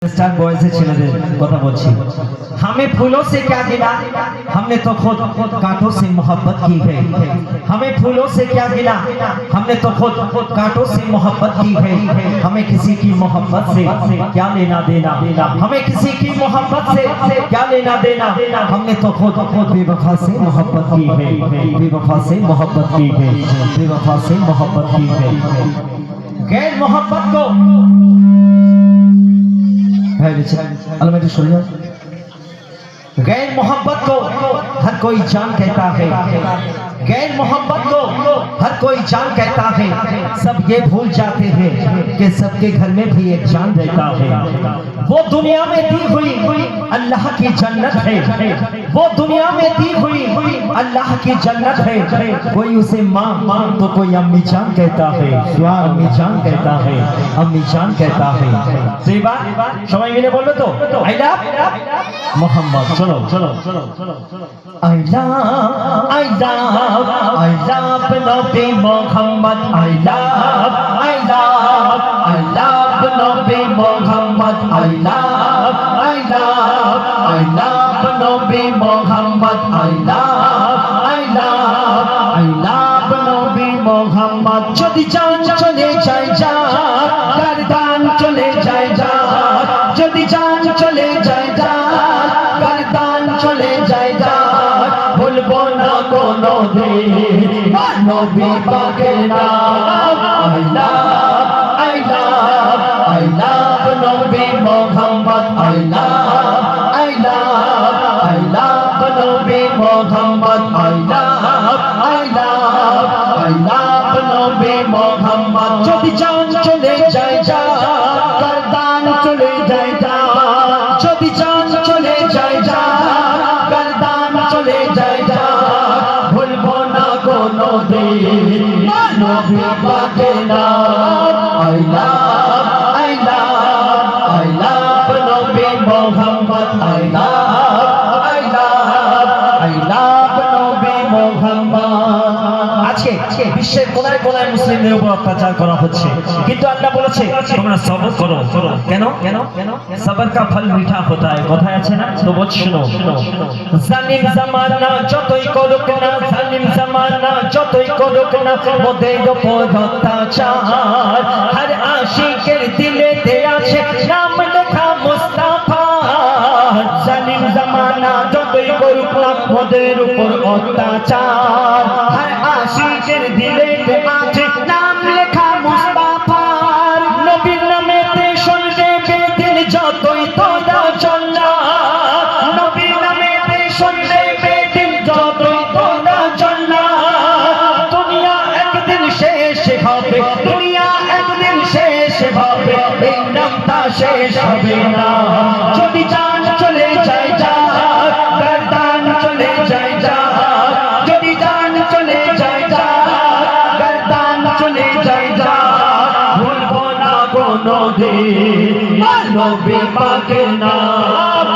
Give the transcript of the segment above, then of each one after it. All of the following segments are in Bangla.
स्टार बॉयज से ছেলেদের কথা বলছি। हमें फूलों से क्या गिला, हमने तो खुद कांटों से मोहब्बत की है। हमें फूलों से क्या गिला, हमने तो खुद कांटों से मोहब्बत की है। हमें किसी की मोहब्बत से क्या लेना देना, हमें किसी की मोहब्बत से क्या लेना देना। हमने तो खुद बेवफा से मोहब्बत की है, बेवफा से मोहब्बत की है, बेवफा से मोहब्बत की है। गैर मोहब्बत को गैर मोहब्बत को हर कोई जान कहता है, गैर मोहब्बत को हर कोई जान कहता है। सब ये भूल जाते हैं कि सबके घर में भी एक जान रहता है। वो दुनिया में दी हुई अल्लाह की जन्नत है, वो दुनिया में दी हुई अल्लाह की जन्नत है। कोई उसे माँ तो कोई अम्मी जान कहता है, अम्मी जान कहता है, अम्मी जान कहता है। तो ये बात सबाई मिले बोलो तो आई लव मोहम्मद। चलो चलो चलो चलो I love Nabi Mohammad. I love Nabi Mohammad. I love Nabi Mohammad. I love नबी मोहम्मद। যদি জান চলে যায় যা, গর্দান চলে যায় যা, যদি জান চলে যায় যা, গর্দান চলে যায় যা, ভুলবো না কোনো দিন নবী পাকের নাম। I love নবী মোহাম্মদ। I love নবী মোহাম্মদ। I love নবী মোহাম্মদ। যদি জান চলে যায় যা, গর্দান চলে যায় যা, যদি জান চলে যায় যা, গর্দান চলে যায় যা, ভুলবো না কোনো দিন নবী পাকের নাম। I love নবী মোহাম্মদ। I love নবী মোহাম্মদ। আজকে বিশ্বের কোনায় কোনায় মুসলিমদের উপর অত্যাচার করা হচ্ছে, কিন্তু আল্লাহ বলেছে তোমরা সবর করো। কেন কেন কেন? সবর কা ফল মিঠা হতা है, কথায় আছে না? তো বল শুনো। জালিম জামানা যতই করুক না, জালিম জামানা যতই করুক না, মোদের উপর অত্যাচার, হর আশিকের দিলেতে আছে নাম লেখা মুস্তাফা। জালিম জামানা যতই করুক না, মোদের উপর অত্যাচার, হর আশিকের দিলেতে আছে নাম লেখা মুস্তাফার। নবীর নামেতে শুনবে বেদিন যতই তোরা চল্লা, নবীর নামেতে শুনবে বেদিন যতই তোরা চল্লা। দুনিয়া একদিন শেষ হবে, দুনিয়া একদিন শেষ হবে, এই নামটা শেষ হবে না। যদি জান চলে যায় যা, গর্দান চলে যায় যা, যদি জান চলে যায় যা, গর্দান চলে যায় যা, ভুলবো না কোনো দিন নবী পাকের নাম।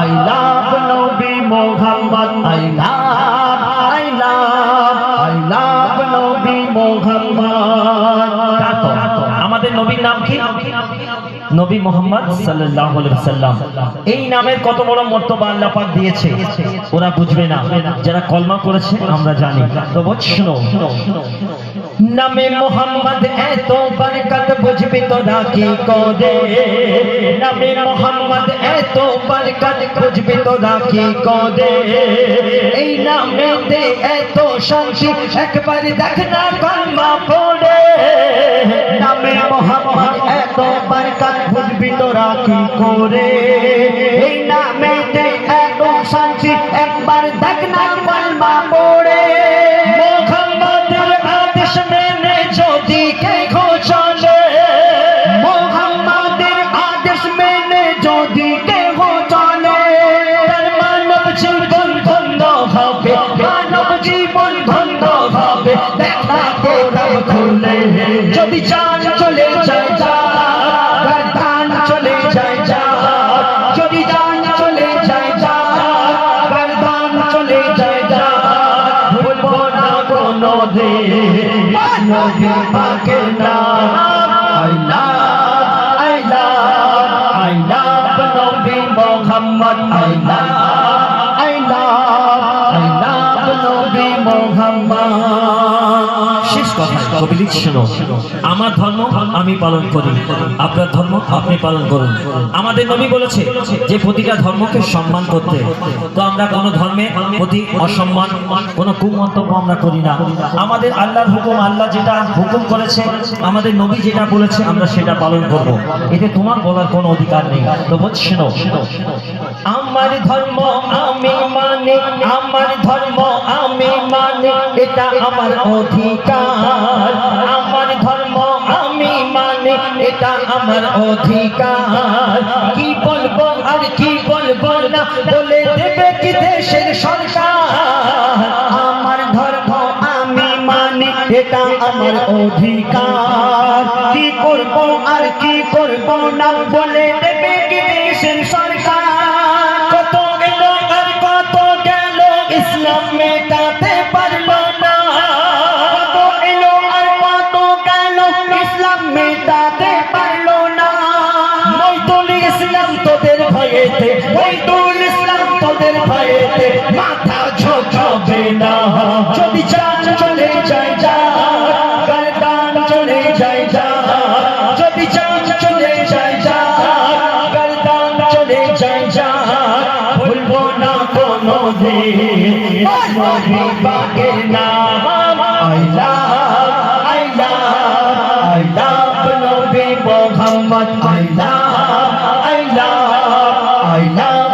I love নবী মোহাম্মদ। I love নবী মোহাম্মদ। আমাদের নবীর নাম কি? নবী মোহাম্মদ সাল্লাল্লাহু আলাইহি ওয়াসাল্লাম। এই নামের কত বড় মর্তবা আল্লাহ পাক দিয়েছে, ওরা বুঝবে না, যারা কলমা করেছে আমরা জানি। তো শুনো, নামে মোহাম্মদ এত বরকত বুঝবি তোরা কি করে, নামে মোহাম্মদ এত বরকত বুঝবি তোরা কি করে। এই নামেতে এত শান্তি একবার দেখ না কলমা পড়ে। নামে মোহাম্মদ এত বরকত বুঝবি তোরা কি করে, এই নামেতে এত শান্তি একবার দেখ না কলমা পড়ে। মোহাম্মদের আদেশ মেনে যদি কেহ চলে, মোহাম্মদের আদেশ মেনে যদি কেহ চলে, তার মানব জীবন ধন্য হবে, মানব জীবন ধন্য হবে। দেখা কোরআন খুলে যদি জান চলে যায় যা, গর্দান চলে যায় যা, কবি লিখছেন, আমার ধর্ম আমি পালন করি, আপনার ধর্ম আপনি পালন করুন। আমাদের নবী বলেছে যে প্রতিটা ধর্মকে সম্মান করতে। তো আমরা কোনো ধর্মের প্রতি অসম্মান, কোনো কুমন্তব্য আমরা করি না। আমাদের আল্লাহর হুকুম, আল্লাহ যেটা হুকুম করেছে, আমাদের নবী যেটা বলেছে আমরা সেটা পালন করব। এতে তোমার বলার কোনো অধিকার নেই। তো বলছেন, আমার ধর্ম আমি মানে, আমার ধর্ম আমি মানে, এটা আমার অধিকার। আমার ধর্ম আমি মানে, এটা আমার অধিকার। কি বলবো আর কি বলবো না বলে দেবে কি দেশের সরকার। আমার ধর্ম আমি মানে, এটা আমার অধিকার। কি করব আর কি করব না বলে দেবে কি দেশের সরকার। কত এলো আর কত গেল, ইসলাম মেটাতে পারলো না। কত এলো আর কত গেল, ইসলাম মেটাতে পারলো না। মইদুল ইসলাম তোদের ভয়েতে, মইদুল ইসলাম তোদের ভয়েতে মাথা ঝোঁকাবে না। যদি চান চলে যায় যা, গর্দান চলে যায় যা। যদি চান চলে যায় যা, গর্দান চলে যায় যা। ভুলবো না কোনো দিন নবী পাকের নাম। I love নবী মুহাম্মদ। I love